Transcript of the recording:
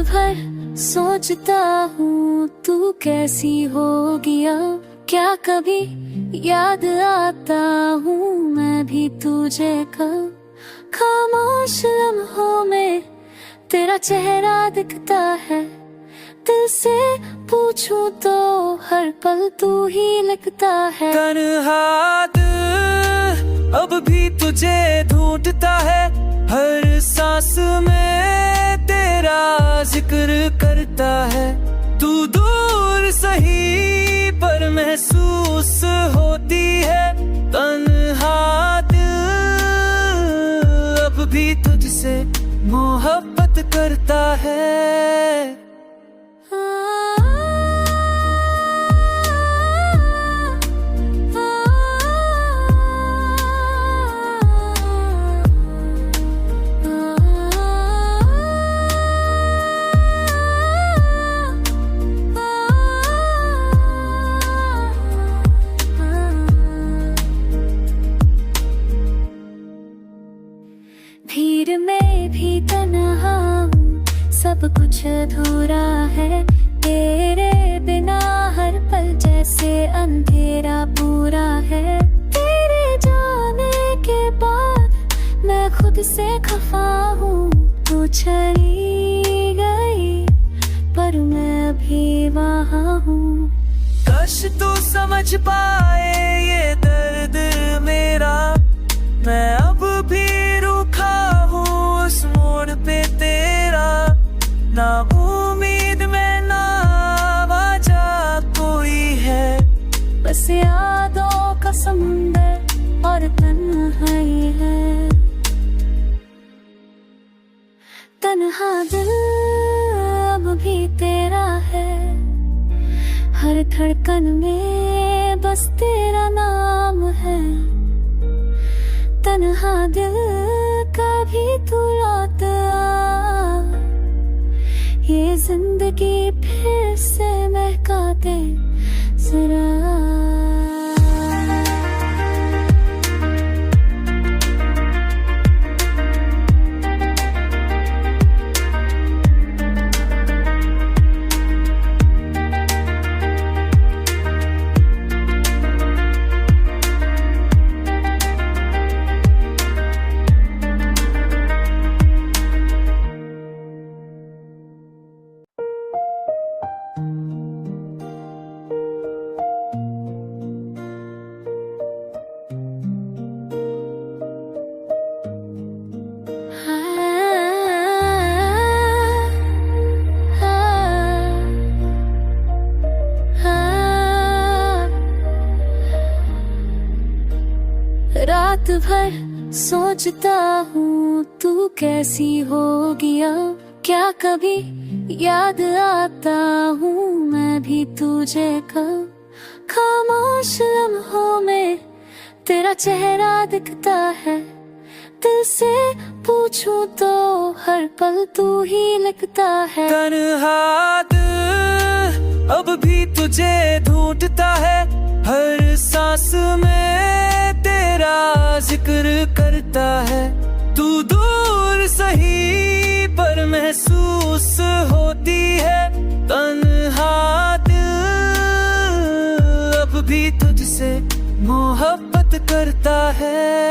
भर सोचता हूँ तू कैसी होगी अब, क्या कभी याद आता हूँ मैं भी तुझे कब। खामोश लम्हों में तेरा चेहरा दिखता है, दिल से पूछूं तो हर पल तू ही लिखता है। तन्हा दिल अब भी तुझे ढूंढता है, हर सांस में तेरा जिक्र करता है। तू दूर सही पर महसूस होती है, तन्हा दिल अब भी तुझसे मोहब्बत करता है। भीड़ में भी तन्हा हूँ, सब कुछ अधूरा है, तेरे बिना हर पल जैसे अंधेरा पूरा है। तेरे जाने के बाद मैं खुद से खफा हूँ, तू चली गई पर मैं अभी वहाँ हूँ। काश तू समझ पाए ये दर्द मेरा, मैं अब भी रूखा हूँ उस मोड़ पे तेरा। ना उम्मीद में ना वजह कोई है, बस यादों का समुंदर और तन्हाई है। तन्हा दिल अब भी तेरा है, हर धड़कन में बस तेरा नाम है। तन्हा दिल कभी तू लौट आ, ये जिंदगी फिर से महका दे जरा। रात भर सोचता हूँ तू कैसी होगी अब, क्या कभी याद आता हूँ मैं भी तुझे कब। खामोश लम्हों में तेरा चेहरा दिखता है, दिल से पूछूं तो हर पल तू ही लिखता है। तन्हा दिल अब भी तुझे ढूंढता है, हर सांस में तेरा जिक्र करता है। तू दूर सही पर महसूस होती है, तन्हा दिल अब भी तुझसे मोहब्बत करता है।